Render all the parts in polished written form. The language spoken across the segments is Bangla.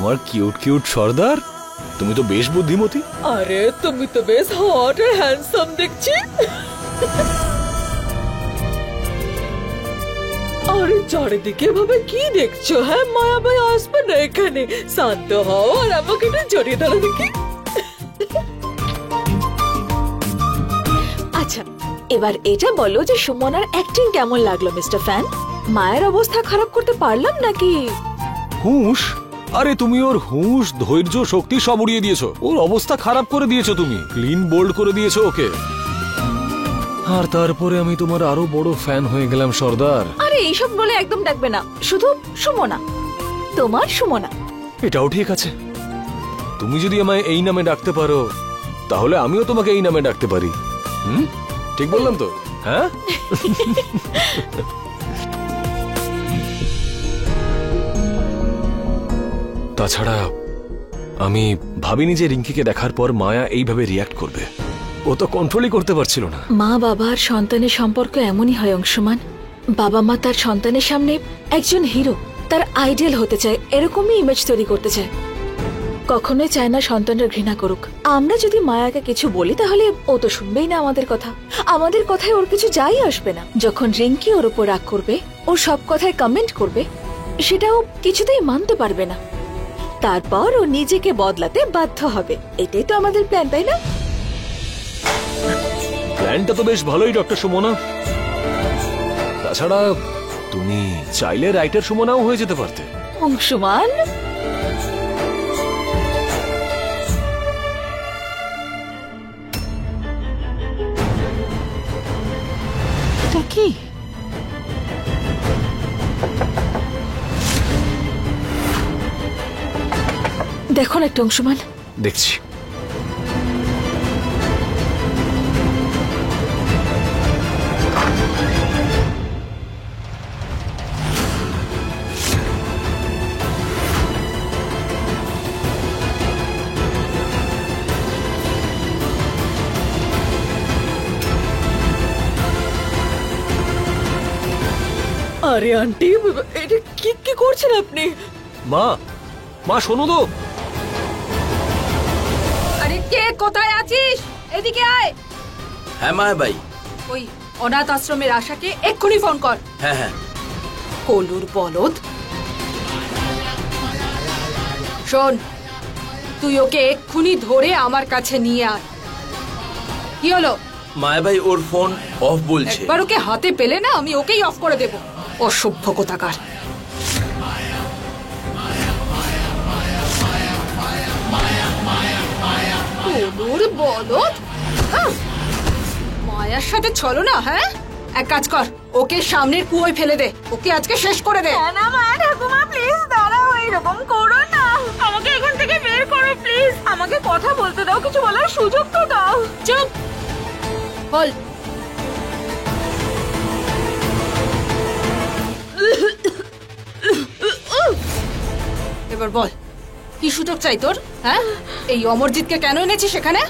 আমার কিউট কিউট সর্দার, তুমি তো বেশ বুদ্ধিমতী। আরে তুমি তো বেশ হট আর হ্যান্ডসাম দেখছি। আরে চারিদিকে ভাবে কি দেখছো? হ্যাঁ, মায়া ভাই আসবে না এখানে। শান্ত হও আর আমাকে একটু জড়িয়ে ধরো দেখি। আচ্ছা, এবার এটা বলো যে সুমনার অ্যাক্টিং কেমন লাগলো মিস্টার ফ্যান? মায়ের অবস্থা খারাপ করতে পারলাম নাকি? হুঁশ? আরে তুমি ওর হুঁশ, ধৈর্য, শক্তি সব উড়িয়ে দিয়েছো। ওর অবস্থা খারাপ করে দিয়েছো, তুমি ক্লিন বোল্ড করে দিয়েছো ওকে। আর তারপরে আমি তোমার আরো বড় ফ্যান হয়ে গেলাম সর্দার। আরে এইসব বলে একদম ডাকবে না, শুধু সুমনা, তোমার সুমনা। এটাও ঠিক আছে, তুমি যদি আমায় এই নামে ডাকতে পারো তাহলে আমিও তোমাকে এই নামে ডাকতে পারি। ঠিক বললাম তো? হ্যাঁ। তাছাড়া আমি ভাবিনি যে রিঙ্কিকে দেখার পর মায়া এইভাবে রিয়াক্ট করবে। ও তো কন্ট্রোলই করতে পারছিল না। মা বাবা আর সন্তানের সম্পর্ক এমনই হয় অংশমান। বাবা মা তার সন্তানের সামনে একজন হিরো, তার আইডল হতে চায়, এরকমই ইমেজ তৈরি করতে চায়। কখনোই চায় না সন্তানরা ঘৃণা করুক। আমরা যদি মায়াকে কিছু বলি তাহলে ও তো শুনবেই না আমাদের কথা। আমাদের কথায় ওর কিছু যাই আসবে না। যখন রিঙ্কি ওর উপর রাগ করবে, ওর সব কথায় কমেন্ট করবে, সেটাও কিছুতেই মানতে পারবে না। তারপর ও নিজেকে বদলাতে বাধ্য হবে। এটাই তো আমাদের প্ল্যান, তাই না? প্ল্যানটা তো বেশ ভালোই ডক্টর সুমনা। তাছাড়া তুমি চাইলে রাইটার সুমনাও হয়ে যেতে পারতে। অংশমান, এটা কি? দেখো না একটা অংশমান। দেখছি। আরে আন্টি, এটা কি কি করছেন আপনি? মা, মা শোনো তো। আরে কে, কোথায় আছিস? এদিকে আয়। হ্যাঁ মায়া ভাই। ওই অনাথ আশ্রমের আশাকে এক্ষুনি ফোন কর। হ্যাঁ হ্যাঁ। কলুর বলদ, শোন, তুই ওকে এক্ষুনি ধরে আমার কাছে নিয়ে আয়। কি হলো? মায়া ভাই ওর ফোন অফ বলছে। একবার ওকে হাতে পেলে না আমি ওকেই অফ করে দেব। অসভ্য কোথাকার। কলুর বলদ, মায়ার সাথে চলো না। হ্যাঁ, এক কাজ কর, ওকে সামনের কুয়োয় ফেলে দে। ওকে আজকে শেষ করে দে। না মায়া ঠাকুমা, প্লিজ দাঁড়াও, এরকম করো না। আমাকে এখান থেকে বের করো প্লিজ। আমাকে কথা বলতে দাও, কিছু বলার সুযোগ তো দাও। চুপ বল। এবার বল, কি সুযোগ চাই তোর? হ্যাঁ, এই অমরজিৎকে কেন এনেছিস সেখানে?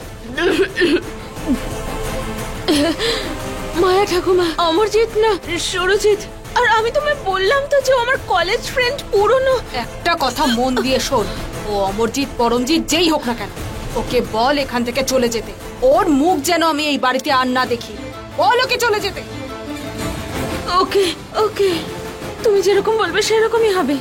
মায়া ঠাকুমা, অমরজিৎ না, সুরজিৎ। আর আমি তোমায় বললাম তো যে আমার কলেজ ফ্রেন্ড পুরনো। একটা কথা মন দিয়ে শোন, ও অমরজিৎ পরমজিৎ যেই হোক না কেন, ওকে বল এখান থেকে চলে যেতে। ওর মুখ যেন আমি এই বাড়িতে আর না দেখি। বল ওকে চলে যেতে। ওকে ওকে, তুমি যেরকম বলবে সেরকমই হবে।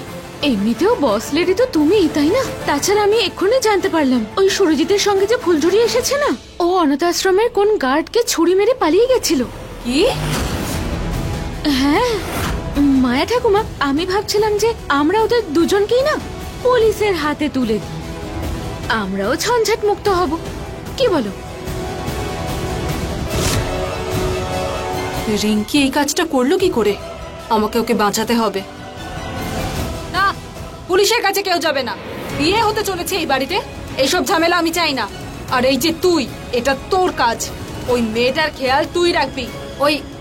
এমনিতেও বস লেডি তো তুমিই, তাই না? তাছাড়া আমি এক্ষুনি জানতে পারলাম ওই সুরজিতের সঙ্গে যে ফুলঝুরি এসেছে না, ও অনাথ আশ্রমের কোন গার্ডকে ছুরি মেরে পালিয়ে গেছিল। কি? হ্যাঁ মায়া ঠাকুমা, আমি ভাবছিলাম যে আমরা ওদের দুজনকেই না পুলিশের হাতে তুলে দিই, আমরাও ঝঞ্ঝাট মুক্ত হব। কি বলো? রিঙ্কি এই কাজটা করলো কি করে? আমাকে ওকে বাঁচাতে হবে। না, পুলিশের কাছে কেউ যাবে না। বিয়ে হতে চলেছে এই বাড়িতে, এইসব ঝামেলা আমি চাই না। আর এই যে তুই, এটা তোর কাজ। ওই মেয়েটার খেয়াল তুই রাখবি।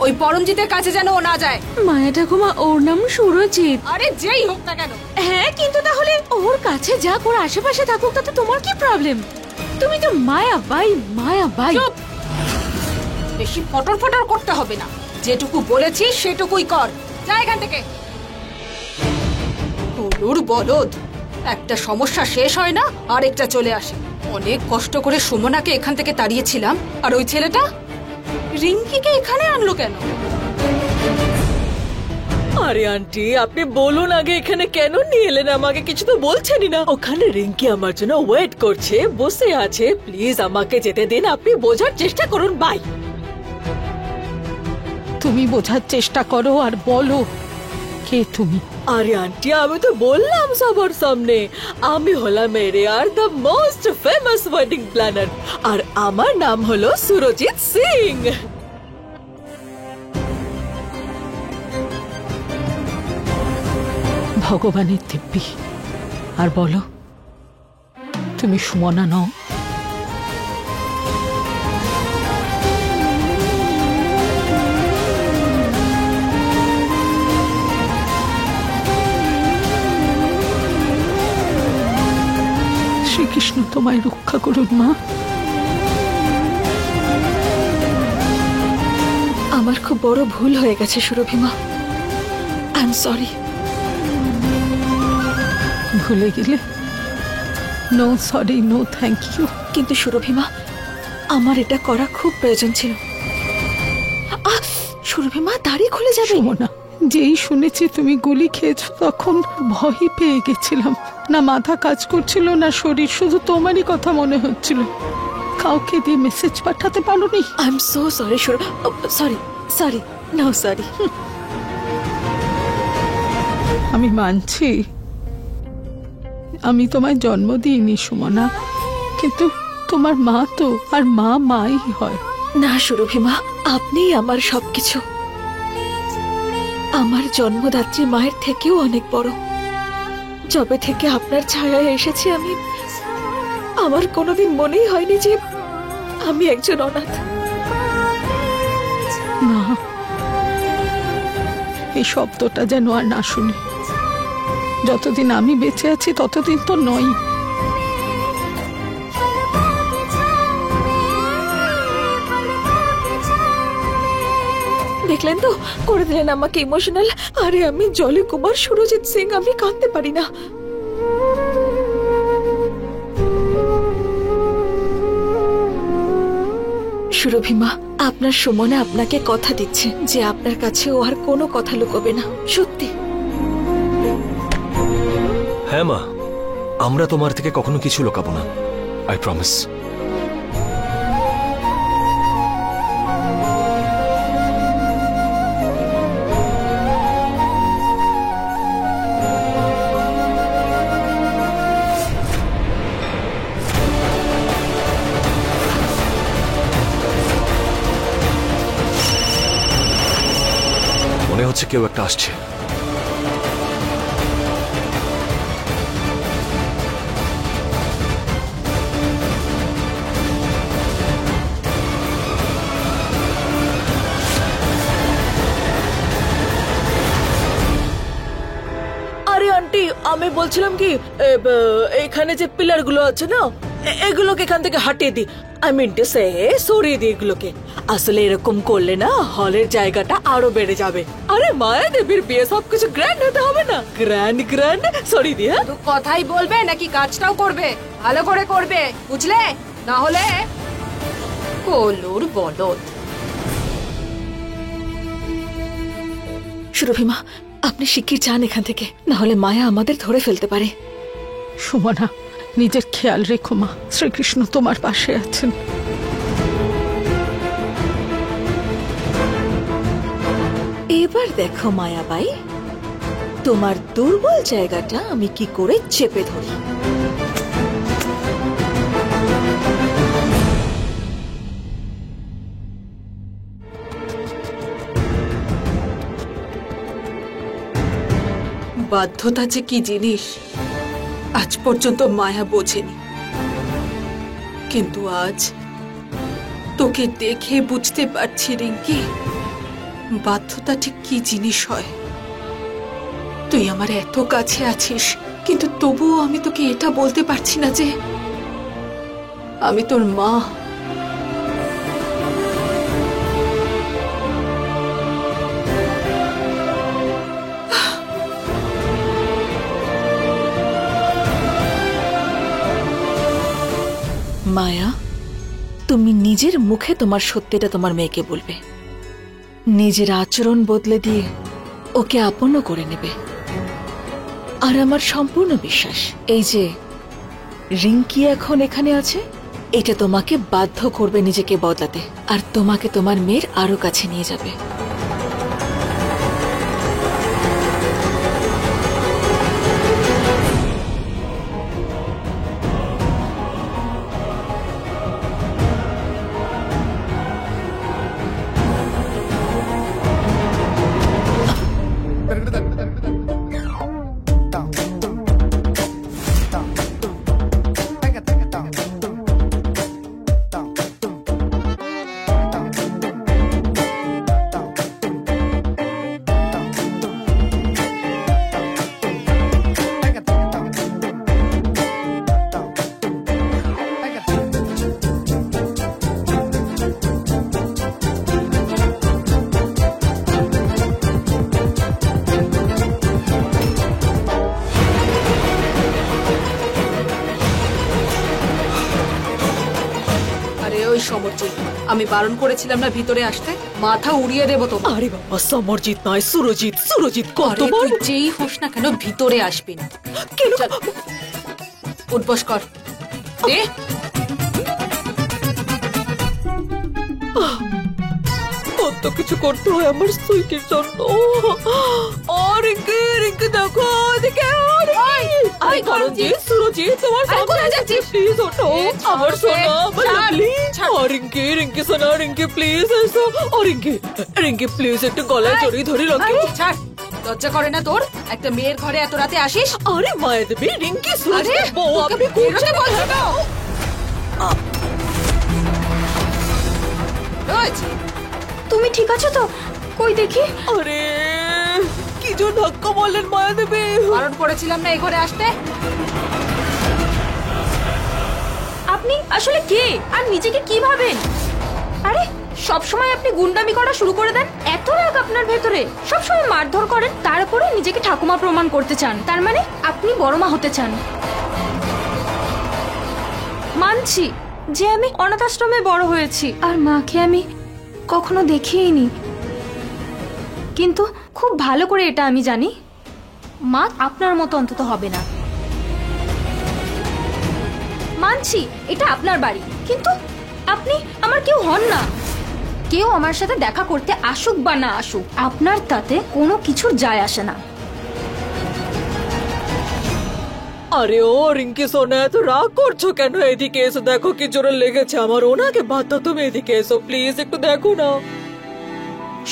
ওই পরমজিতের কাছে যেন ও না যায়। মায়া ঠাকুমা, ওর নাম সুরজিৎ। আরে যেই হোক না কেন। হ্যাঁ, কিন্তু তাহলে ওর কাছে যাক, ওর আশেপাশে থাকুক, তাতে তোমার কি প্রবলেম? তুমি তো মায়া বাই, মায়া বাই। চুপ, বেশি ফটর ফটর করতে হবে না। যেটুকু বলেছি সেটুকুই কর। যা এখান থেকে। কলুর বলদ। একটা সমস্যা শেষ হয় না আরেকটা চলে আসে। অনেক কষ্ট করে সুমনাকে এখান থেকে তাড়িয়েছিলাম, আর ওই ছেলেটা রিঙ্কিকে এখানে আনলো কেন? আরে আন্টি, আপনি বলুন আগে এখানে কেন নিয়ে এলেন আমাকে? কিছু তো বলছেনই না। ওখানে রিঙ্কি আমার জন্য ওয়েট করছে, বসে আছে। প্লিজ আমাকে যেতে দিন, আপনি বোঝার চেষ্টা করুন। বাই। তুমি বোঝার চেষ্টা করো আর বলো কে তুমি। আরে আন্টি, আমি তো বললাম সবার সামনে আমি হলাম এরিয়ার the most famous wedding planner, আর আমার নাম হলো সুরজিৎ সিং। ভগবানের দিব্যি। আর বলো, তুমি সুমনা নও? শ্রীকৃষ্ণ তোমায় রক্ষা করুন মা। আমার খুব বড় ভুল হয়ে গেছে সুরভিমা, আই এম সরি। ভুলে গেলে? No sorry, no thank you. কিন্তু সুরভিমা, আমার এটা করা খুব প্রয়োজন ছিল। সুরভিমা, দাড়ি খুলে যাবে। সুমনা, যেই শুনেছি তুমি গুলি খেয়েছো তখন ভয় পেয়ে গেছিলাম। না মাথা কাজ করছিল না শরীর, শুধু তোমারই কথা মনে হচ্ছিল। কাউকে দিয়ে মেসেজ পাঠাতে পারোনি? I am so sorry sorry sorry, no sorry. আমি মানছি আমি তোমায় জন্ম দিইনি সুমনা, কিন্তু তোমার মা তো, আর মা মাই হয়। না সুরভিমা, আপনিই আমার সবকিছু। আমার জন্মদাত্রী মায়ের থেকেও অনেক বড়। যবে থেকে আপনার ছায়ায় এসেছি আমি, আমার কোনোদিন মনেই হয়নি যে আমি একজন অনাথ। না, এই শব্দটা যেন আর না শুনি। যতদিন আমি বেঁচে আছি ততদিন তো নয়। দেখলেন তো, করে দিলেন আমাকে ইমোশনাল। আরে আমি জলি কুমার সুরজিৎ সিং, আমি কাঁদতে পারি না। সুরভিমা, আপনার সুমনা আপনাকে কথা দিচ্ছে যে আপনার কাছে ও আর কোনো কথা লুকোবে না। সত্যি। হ্যাঁ মা, আমরা তোমার থেকে কখনো কিছু লুকাবো না, আই প্রমিস। মনে হচ্ছে কেউ একটা আসছে। আরে আন্টি, আমি বলছিলাম কি, এখানে যে পিলার গুলো আছে না, এগুলোকে এখান থেকে হাটিয়ে দি। আই মিন টু সে, সরিয়ে দি এগুলোকে। আসলে এরকম করলে না হলের জায়গাটা আরো বেড়ে যাবে। আরে মায়া দেবীর বিয়ে, সবকিছু গ্র্যান্ড হতে হবে না? গ্র্যান্ড গ্র্যান্ড সরিয়ে দি। হ্যাঁ, তো কথাই বলবে নাকি কাজটাও করবে? ভালো করে করবে, বুঝলে? না হলে কলুর বলদ। সুরভিমা, আপনি শিগগির যান এখান থেকে, না হলে মায়া আমাদের ধরে ফেলতে পারে। সুমনা, নিজের খেয়াল রেখো মা। শ্রীকৃষ্ণ তোমার পাশে আছেন। এবার দেখো মায়াবাই, তোমার দুর্বল জায়গাটা আমি কি করে চেপে ধরি। বাধ্যতা যে কি জিনিস আজ পর্যন্ত মায়া বোঝেনি, কিন্তু আজ তোকে দেখে বুঝতে পারছি রিঙ্কি, বাধ্যতা ঠিক কি জিনিস হয়। তুই আমার এত কাছে আছিস, কিন্তু তবুও আমি তোকে এটা বলতে পারছি না যে আমি তোর মা। মায়া, তুমি নিজের মুখে তোমার সত্যিটা তোমার মেয়েকে বলবে, নিজের আচরণ বদলে দিয়ে ওকে আপনও করে নেবে। আর আমার সম্পূর্ণ বিশ্বাস এই যে রিঙ্কি এখন এখানে আছে, এটা তোমাকে বাধ্য করবে নিজেকে বদলাতে, আর তোমাকে তোমার মেয়ের আরো কাছে নিয়ে যাবে। ওই সমরজিৎ, আমি বারণ করেছিলাম না ভিতরে আসতে? মাথা উড়িয়ে দেবো তো। আরে বাবা, সমরজিৎ নয়, সুরজিৎ। সুরজিৎ কতবার যেই হোস না কেন ভিতরে আসবি না। কেন? উঠবস কর। দে। কত কিছু করতে হয় আমার সুইটির জন্য। রিঙ্কি, রিঙ্কি দেখো এদিকে। আই করঞ্জিৎ, সুরজিৎ, তোমার কোথায় যাচ্ছিস? প্লিজ ওঠো। আমার সোনা, আমার লাভলি। রিঙ্কি, রিঙ্কি সোনা, রিঙ্কি প্লিজ এসো। রিঙ্কি, রিঙ্কি প্লিজ একটু গলায় জড়িয়ে ধরে রাখো। ছাড়, লজ্জা করে না তোর? একটা মেয়ের ঘরে এত রাতে আসিস? আরে মায়া দেবী, রিঙ্কি সুরজিৎ বউ, আপনি বেরোতে বলছো তো? তুমি ঠিক আছো তো? কই দেখি। আরে কি জোর ধাক্কা বললেন মায়া দেবী? বারণ করেছিলাম না এই ঘরে আসতে? আপনি আসলে কে আর নিজেকে কি ভাবেন? আরে সব সময় আপনি গুন্ডামি করা শুরু করে দেন। এত রাগ আপনার ভেতরে, সব সময় মারধর করেন, তারপরে নিজেকে ঠাকুমা প্রমাণ করতে চান। তার মানে আপনি বড় মা হতে চান। মানছি যে আমি অনাথ আশ্রমে বড় হয়েছি আর মাকে আমি কখনো দেখিনি, কিন্তু খুব ভালো করে এটা আমি জানি মা আপনার মতো অন্তত হবে না। মানছি এটা আপনার বাড়ি, কিন্তু আপনি আমার কেউ হন না। কেউ আমার সাথে দেখা করতে আসুক বা না আসুক, আপনার তাতে কোনো কিছুর যায় আসে না। আরে ও রিঙ্কি সোনা, এত রাগ করছো কেন? এদিকে এসো, দেখো কি জোরে লেগেছে আমার। ওনাকে বাদ দাও, তুমি এদিকে এসো প্লিজ, একটু দেখো না।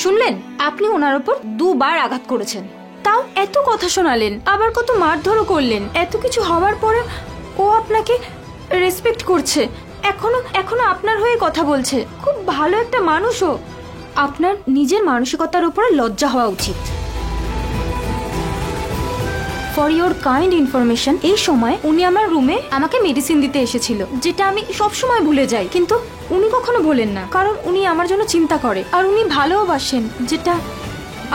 শুনলেন, আপনি ওনার উপর দুবার আঘাত করেছেন, তাও এত কথা শোনালেন, আবার কত মারধরও করলেন। এত কিছু হওয়ার পরে ও আপনাকে রেসপেক্ট করছে, এখনো আপনার হয়ে কথা বলছে। খুব ভালো একটা মানুষও। আপনার নিজের মানসিকতার উপরে লজ্জা হওয়া উচিত। ফর ইওর কাইন্ড ইনফরমেশন, এই সময় উনি আমার রুমে আমাকে মেডিসিন দিতে এসেছিল, যেটা আমি সব সময় ভুলে যাই, কিন্তু উনি কখনো ভোলেন না, কারণ উনি আমার জন্য চিন্তা করে আর উনি ভালোবাসেন, যেটা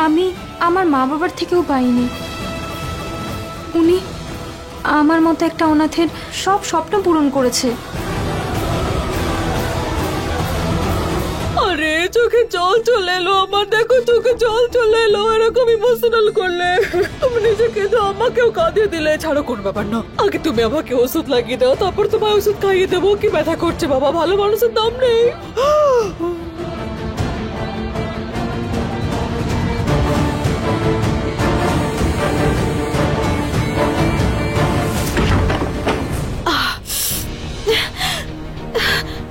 আমি আমার মা বাবার থেকেও পাইনি। উনি আমার মতো একটা অনাথের সব স্বপ্ন পূরণ করেছে। আরে চোখে জল চলে এলো আমার, দেখো চোখে জল চলে এলো। এরকম ইমোশনাল করলে তুমি নিজেকে তো আমাকেও কাঁদিয়ে দিলে। ছাড়ো, কোন ব্যাপার না। আগে তুমি আমাকে ওষুধ লাগিয়ে দাও, তারপর তোমায় ওষুধ খাইয়ে দেবো। কি ব্যথা করছে বাবা, ভালো মানুষের দাম নেই।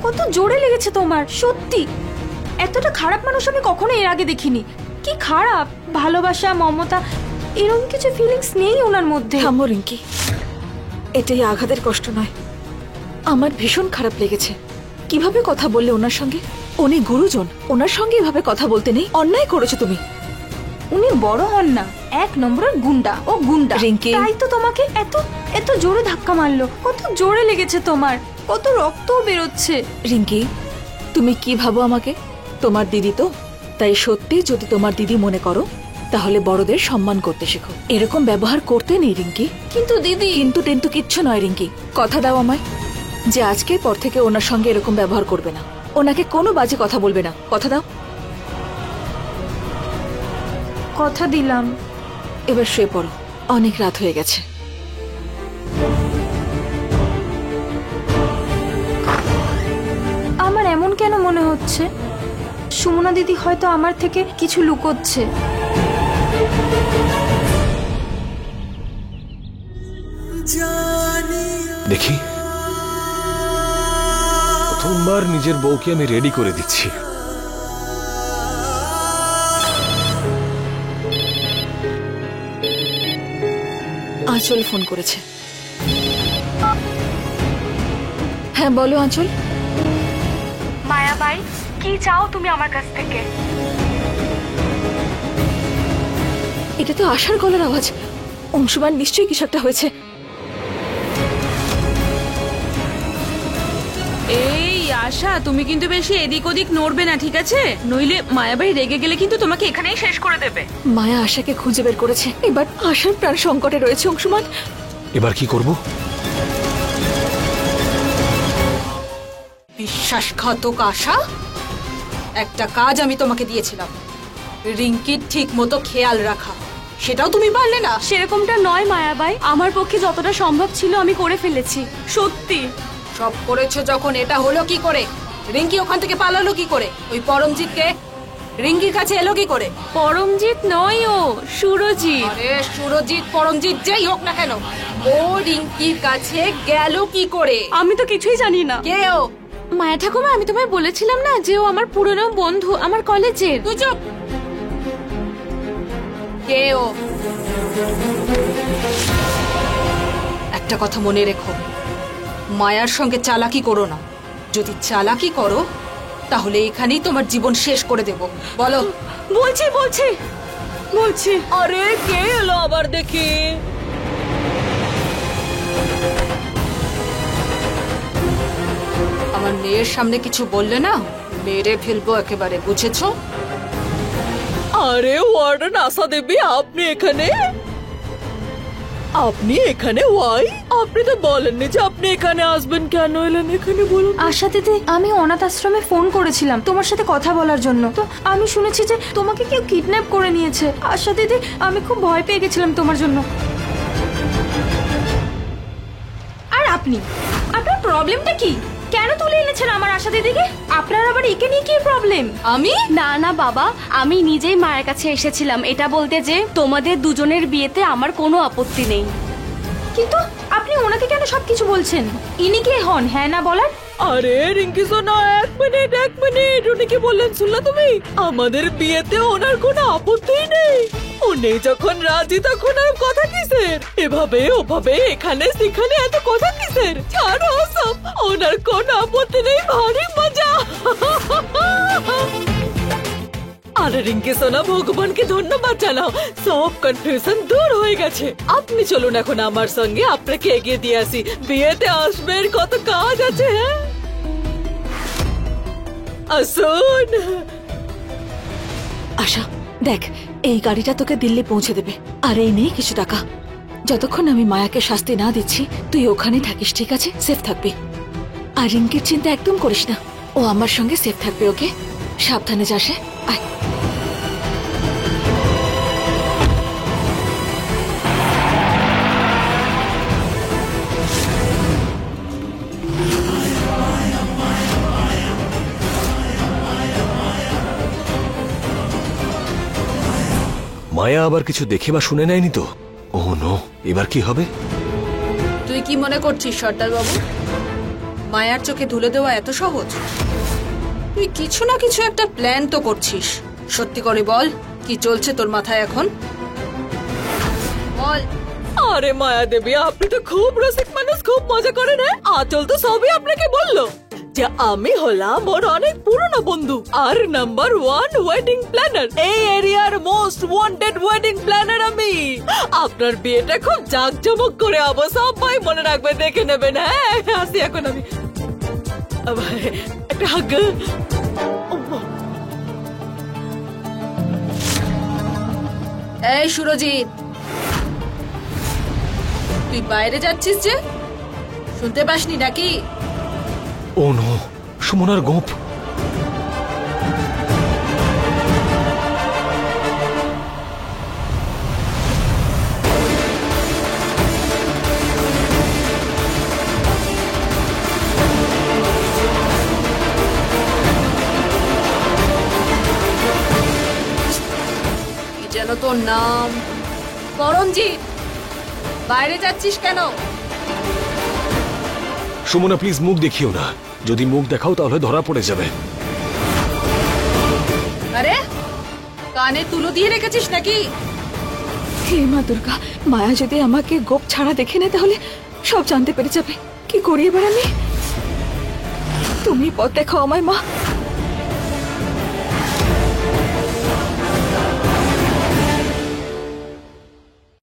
কত জোরে লেগেছে তোমার, সত্যি। এতটা খারাপ মানুষ আমি কখনো এর আগে দেখিনি। কি খারাপ, ভালোবাসা, মমতা, এরকম কিছু ফিলিংস নেই ওনার মধ্যে। থামো রিঙ্কি, এটাই আঘাতের কষ্ট নয়। আমার ভীষণ খারাপ লেগেছে কিভাবে কথা বললে ওনার সঙ্গে। উনি গুরুজন, ওনার সঙ্গে এভাবে কথা বলতে নেই। অন্যায় করেছো তুমি। উনি বড় হন না, এক নম্বরের গুন্ডা। ও গুন্ডা রিঙ্কি, তাই তো তোমাকে এত এত জোরে ধাক্কা মারলো। কত জোরে লেগেছে তোমার, কত রক্তও বেরোচ্ছে। রিঙ্কি, তুমি কি ভাবো আমাকে? তোমার দিদি তো, তাই সত্যি যদি তোমার দিদি মনে করো, তাহলে বড়দের সম্মান করতে শেখো। এরকম ব্যবহার করতে নেই রিঙ্কি। কিন্তু দিদি, কিন্তু কিচ্ছু নয় রিঙ্কি, কথা দাও আমায়। যে আজকের পর থেকে ওনার সঙ্গে এরকম ব্যবহার করবে না, ওনাকে কোনো বাজে কথা বলবে না। কথা দাও। কথা দিলাম। এবার শুয়ে পড়ো, অনেক রাত হয়ে গেছে। আমার এমন কেন মনে হচ্ছে সুমনা দিদি হয়তো আমার থেকে কিছু লুকোচ্ছে। দেখি, প্রথমবার নিজের বউকে আমি রেডি করে দিচ্ছি। আঁচল ফোন করেছে। হ্যাঁ বলো আঁচল। মায়াবাই, কি চাও তুমি আমার কাছ থেকে? এটা তো আশার গলার আওয়াজ। অংশুমান নিশ্চয়ই কিছু একটা হয়েছে। এই আশা, তুমি কিন্তু বেশি এদিক ওদিক নড়বে না, ঠিক আছে? নইলে মায়াবাই রেগে গেলে কিন্তু তোমাকে এখানেই শেষ করে দেবে। মায়া আশাকে খুঁজে বের করেছে, এবার আশার প্রাণ সংকটে রয়েছে অংশুমান। এবার কি করব? বিশ্বাসঘাতক আশা, একটা কাজ আমি তোমাকে দিয়েছিলাম, রিঙ্কির ঠিক মতো খেয়াল রাখা, সেটাও তুমি পারলে না। সেরকমটা নয় মায়াবাই, আমার পক্ষে যতটা সম্ভব ছিল আমি করে ফেলেছি। সত্যি সব করেছো যখন, এটা হলো কি করে? রিঙ্কি ওখান থেকে পালালো কি করে? ওই পরমজিৎকে রিঙ্কির কাছে এলো কি করে? পরমজিৎ নয়, ও সুরজিৎ। আরে সুরজিৎ পরমজিৎ যেই হোক না কেন, ও রিঙ্কির কাছে গেল কি করে? আমি তো কিছুই জানি না। কে ও? মায়া ঠাকুমা, আমি তোমায় বলেছিলাম না যে ও আমার পুরনো বন্ধু, আমার কলেজের। তুই চুপ। কে ও? একটা কথা মনে রেখো, মায়ার সঙ্গে চালাকি করো না। যদি চালাকি করো তাহলে এখানেই তোমার জীবন শেষ করে দেব। বলো। বলছি বলছি বলছি। আরে কে এলো আবার দেখি? আমার মেয়ের সামনে কিছু বললে না, মেরে ফেলবো একেবারে, বুঝেছো? আরে ওয়ার্ডেন আশা দেবী, আপনি এখানে? আপনি এখানে ওয়াই? আপনি তো বলেননি যে আপনি এখানে আসবেন। কেন এলেন এখানে বলুন? আশা দিদি, আমি অনাথ আশ্রমে ফোন করেছিলাম তোমার সাথে কথা বলার জন্য। তো আমি শুনেছি যে তোমাকে কেউ কিডন্যাপ করে নিয়েছে। আশা দিদি, আমি খুব ভয় পেয়ে গেছিলাম তোমার জন্য। আর আপনার প্রবলেমটা কি? কেন তুলে এনেছেন আমার আশা দিদিকে? আপনার আবার একে নিয়ে কি প্রবলেম? আমি? না না বাবা, আমি নিজেই মায়ের কাছে এসেছিলাম এটা বলতে যে তোমাদের দুজনের বিয়েতে আমার কোনো আপত্তি নেই। কিন্তু আপনি ওনাকে কেন সবকিছু বলছেন? ইনি কে হন হ্যাঁ না বলার? আরে রিঙ্কি সোনা, এক মিনিট, উনি কি বললেন শুনলা তুমি? আমাদের বিয়েতে ওনার কোনো আপত্তি নেই। উনি যখন রাজি তখন আর কথা কিসের? এভাবে ওভাবে এখানে সেখানে এত কথা কিসের? ছাড়ো সব, ওনার কোনো আপত্তি নেই। ভারী মজা। আরে রিঙ্কি সোনা, ভগবানকে ধন্যবাদ জানাও, সব কনফিউশন দূর হয়ে গেছে। আপনি চলুন এখন আমার সঙ্গে, আপনাকে এগিয়ে দিয়ে আসি। বিয়েতে আসবেন, কত কাজ আছে। হ্যাঁ আসুন। আশা দেখ, এই গাড়িটা তোকে দিল্লি পৌঁছে দেবে, আর এই নেই কিছু টাকা। যতক্ষণ আমি মায়াকে শাস্তি না দিচ্ছি তুই ওখানে থাকিস, ঠিক আছে? সেফ থাকবি। আর রিঙ্কির চিন্তা একদম করিস না, ও আমার সঙ্গে সেফ থাকবে। ওকে, সাবধানে যাস। আয়। মায়া আবার কিছু দেখে বা শুনে নেয়নি তো? ও নো, এবার কি হবে? তুই কি মনে করছিস সর্দার বাবু, মায়ার চোখে ধুলে দেওয়া এত সহজ? তুই কিছু না কিছু একটা প্ল্যান তো করছিস। সত্যি করে বল, কি চলছে তোর মাথায় এখন? বল। আরে মায়া দেবী, আপনি তো খুব রসিক মানুষ, খুব মজা করেন। হ্যাঁ, আচল তো সবই আপনাকে বললো যে আমি হলাম ওর অনেক পুরনো বন্ধু আর নাম্বার 1 ওয়েডিং প্ল্যানার, এই এরিয়ার মোস্ট ওয়ান্টেড ওয়েডিং প্ল্যানার আমি। আপনার বিয়েটা খুব জাঁকজমক করে হবো, সবাই মনে রাখবে, দেখে নেবেন। হ্যাঁ আসি এখন আমি। একটা হাগ। এই সুরজিৎ, তুই বাইরে যাচ্ছিস যে? শুনতে পাসনি নাকি? ও নো, সুমনার গোপ। কি যেন তোর নাম? করণজিৎ, বাইরে যাচ্ছিস কেন? সুমনা প্লিজ মুখ দেখিও না, যদি মুখ দেখাও তাহলে ধরা পড়ে যাবে। আরে কানে তুলো দিয়ে রেখেছিস নাকি? হে মা দুর্গা, মায়া যদি আমাকে গোপ ছাড়া দেখে নেয় তাহলে সব জানতে পেরে যাবে। কি করি এবার আমি? তুমি পথ দেখাও আমায় মা।